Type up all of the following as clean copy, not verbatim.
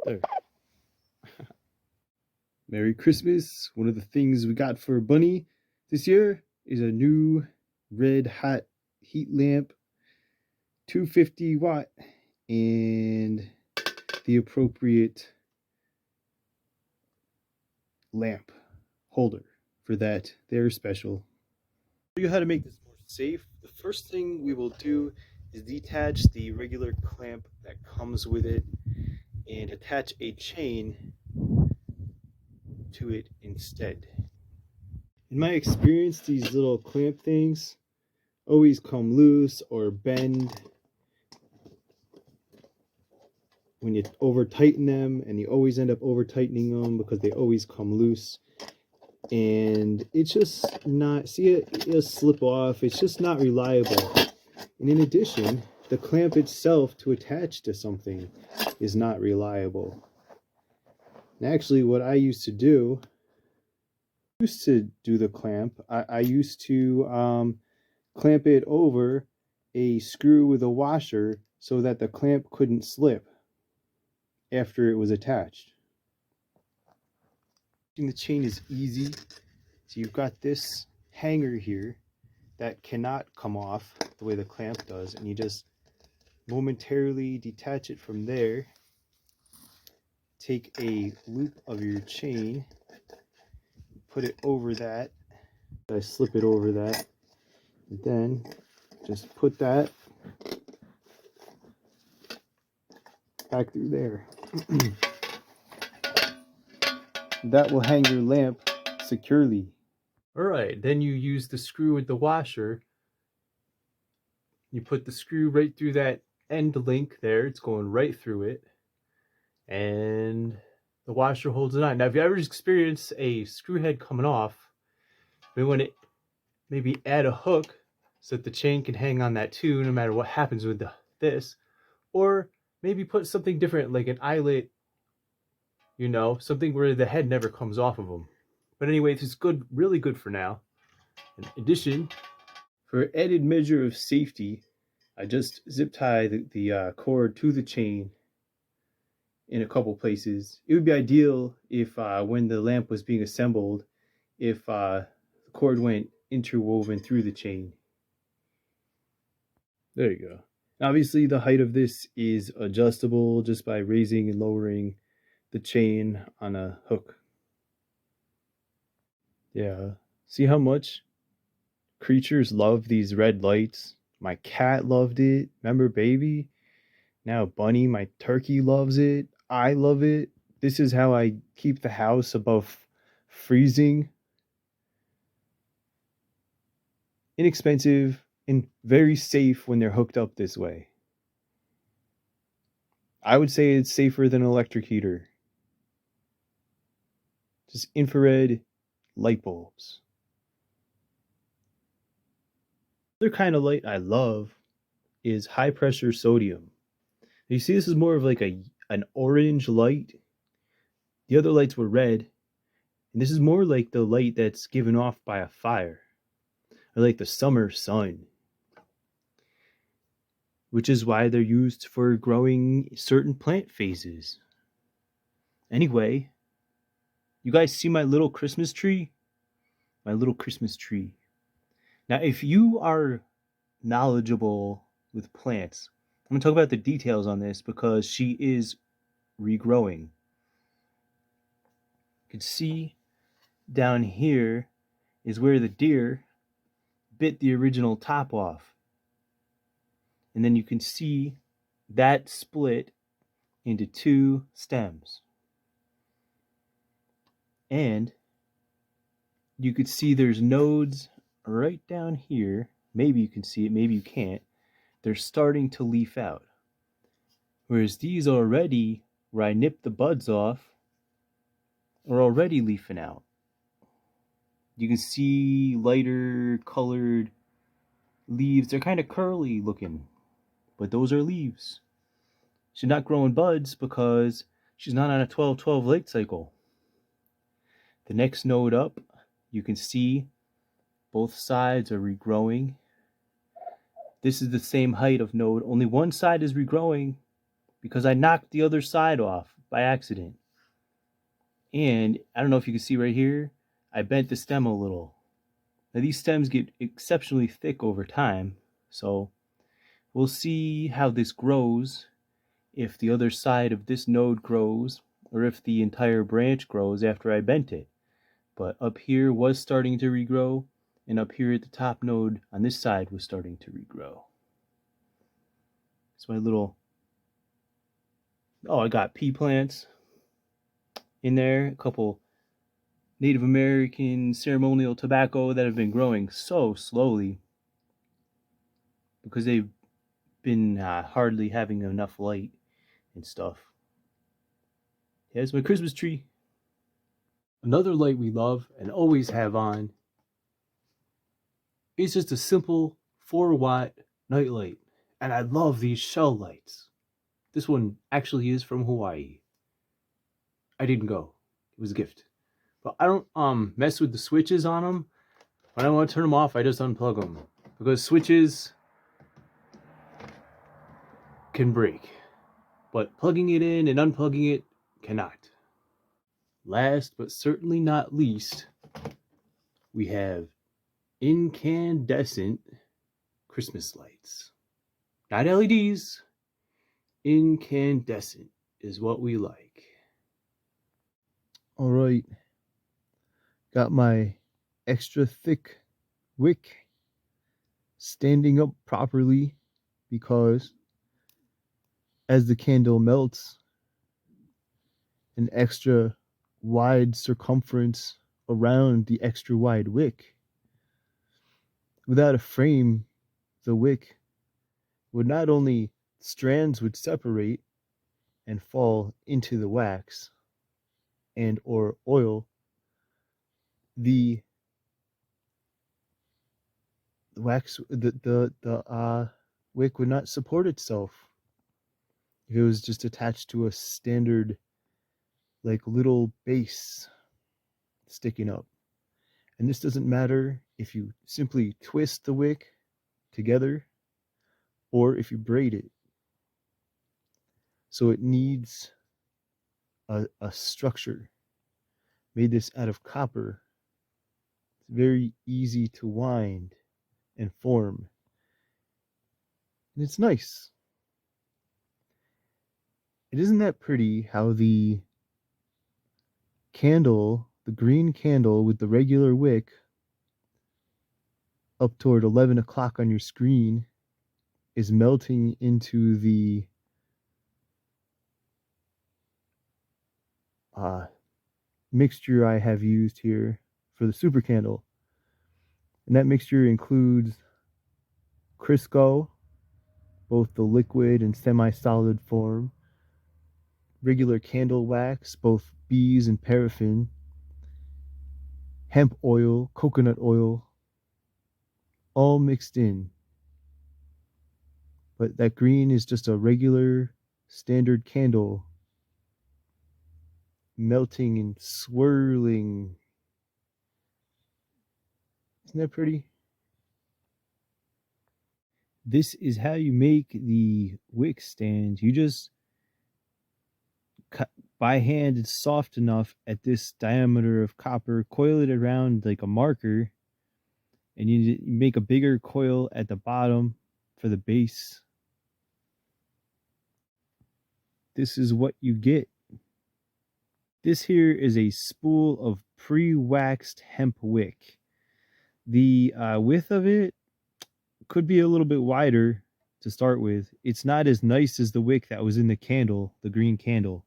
There. Merry Christmas. One of the things we got for Bunny this year is a new red hot heat lamp, 250 watt, and the appropriate lamp holder for that. They're special. To show you how to make this more safe, the first thing we will do is detach the regular clamp that comes with it and attach a chain to it instead. In my experience, these little clamp things always come loose or bend when you over tighten them, and you always end up over tightening them because they always come loose, and it's just not, see it'll slip off. It's just not reliable. And in addition, the clamp itself to attach to something is not reliable. And actually what I used to do the clamp, I used to clamp it over a screw with a washer so that the clamp couldn't slip after it was attached. The chain is easy. So you've got this hanger here that cannot come off the way the clamp does, and you just momentarily detach it from there. Take a loop of your chain, put it over that. I slip it over that, and then just put that back through there. That will hang your lamp securely. Alright, then you use the screw with the washer. You put the screw right through that end link there. It's going right through it. And the washer holds it on. Now, if you ever experience a screw head coming off, we want to maybe add a hook so that the chain can hang on that too, no matter what happens with this. Or maybe put something different, like an eyelet, you know, something where the head never comes off of them. But anyway, this is good, really good for now. In addition, for added measure of safety, I just zip tie the cord to the chain in a couple places. It would be ideal if when the lamp was being assembled, if the cord went interwoven through the chain. There you go. Obviously, the height of this is adjustable just by raising and lowering the chain on a hook. Yeah. See how much creatures love these red lights? My cat loved it. Remember, baby? Now Bunny, my turkey, loves it. I love it. This is how I keep the house above freezing. Inexpensive and very safe when they're hooked up this way. I would say it's safer than an electric heater. Just infrared light bulbs. Another kind of light I love is high pressure sodium. You see, this is more of like an orange light. The other lights were red, and this is more like the light that's given off by a fire, or like the summer sun, which is why they're used for growing certain plant phases. Anyway, you guys see my little Christmas tree? My little Christmas tree. Now, if you are knowledgeable with plants, I'm going to talk about the details on this because she is regrowing. You can see down here is where the deer bit the original top off. And then you can see that split into two stems. And you could see there's nodes right down here. Maybe you can see it, maybe you can't. They're starting to leaf out. Whereas these already, where I nipped the buds off, are already leafing out. You can see lighter colored leaves. They're kind of curly looking, but those are leaves. She's not growing buds because she's not on a 12-12 light cycle. The next node up, you can see both sides are regrowing. This is the same height of node, only one side is regrowing because I knocked the other side off. by accident. And I don't know if you can see right here, I bent the stem a little. Now these stems get exceptionally thick over time, so we'll see how this grows, if the other side of this node grows, or if the entire branch grows after I bent it. But up here was starting to regrow, and up here at the top node on this side was starting to regrow. It's my little, I got pea plants in there, a couple Native American ceremonial tobacco that have been growing so slowly because they've been hardly having enough light and stuff. Here's my Christmas tree. Another light we love and always have on is just a simple 4-watt nightlight. And I love these shell lights. This one actually is from Hawaii. I didn't go. It was a gift. But I don't mess with the switches on them. When I want to turn them off, I just unplug them. Because switches can break. But plugging it in and unplugging it cannot. Last but certainly not least, we have incandescent Christmas lights. Not LEDs. Incandescent is what we like. All right. Got my extra thick wick standing up properly because as the candle melts, an extra wide circumference around the extra wide wick. Without a frame, the wick would not only strands would separate and fall into the wax and or oil, the wax the wick would not support itself if it was just attached to a standard like little base sticking up. And this doesn't matter if you simply twist the wick together or if you braid it. So it needs a structure. Made this out of copper. It's very easy to wind and form. And it's nice. It isn't that pretty how the candle, the green candle with the regular wick up toward 11 o'clock on your screen is melting into the mixture I have used here for the super candle. And that mixture includes Crisco, both the liquid and semi-solid form, regular candle wax, both bees and paraffin, hemp oil, coconut oil, all mixed in. But that green is just a regular standard candle melting and swirling. Isn't that pretty? This is how you make the wick stand. You just cut by hand. It's soft enough at this diameter of copper, coil it around like a marker, and you make a bigger coil at the bottom for the base. This is what you get. This here is a spool of pre-waxed hemp wick. The width of it could be a little bit wider to start with. It's not as nice as the wick that was in the candle, the green candle.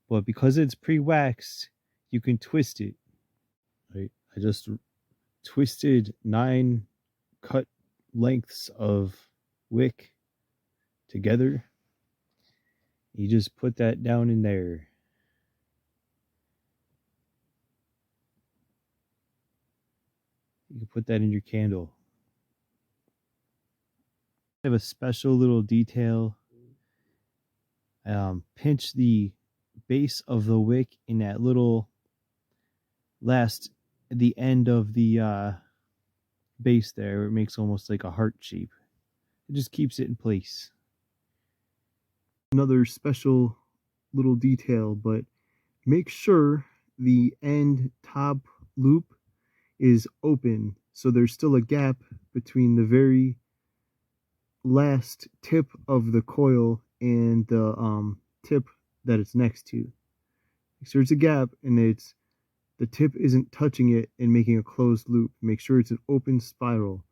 But because it's pre-waxed, you can twist it. Right? I just twisted 9 cut lengths of wick together. You just put that down in there. You can put that in your candle. I have a special little detail. Pinch the base of the wick in that little at the end of the base there. It makes almost like a heart shape. It just keeps it in place. Another special little detail, but make sure the end top loop is open, so there's still a gap between the very last tip of the coil and the tip that it's next to. So there's a gap, and the tip isn't touching it and making a closed loop. Make sure it's an open spiral.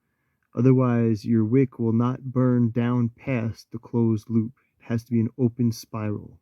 Otherwise, your wick will not burn down past the closed loop. It has to be an open spiral.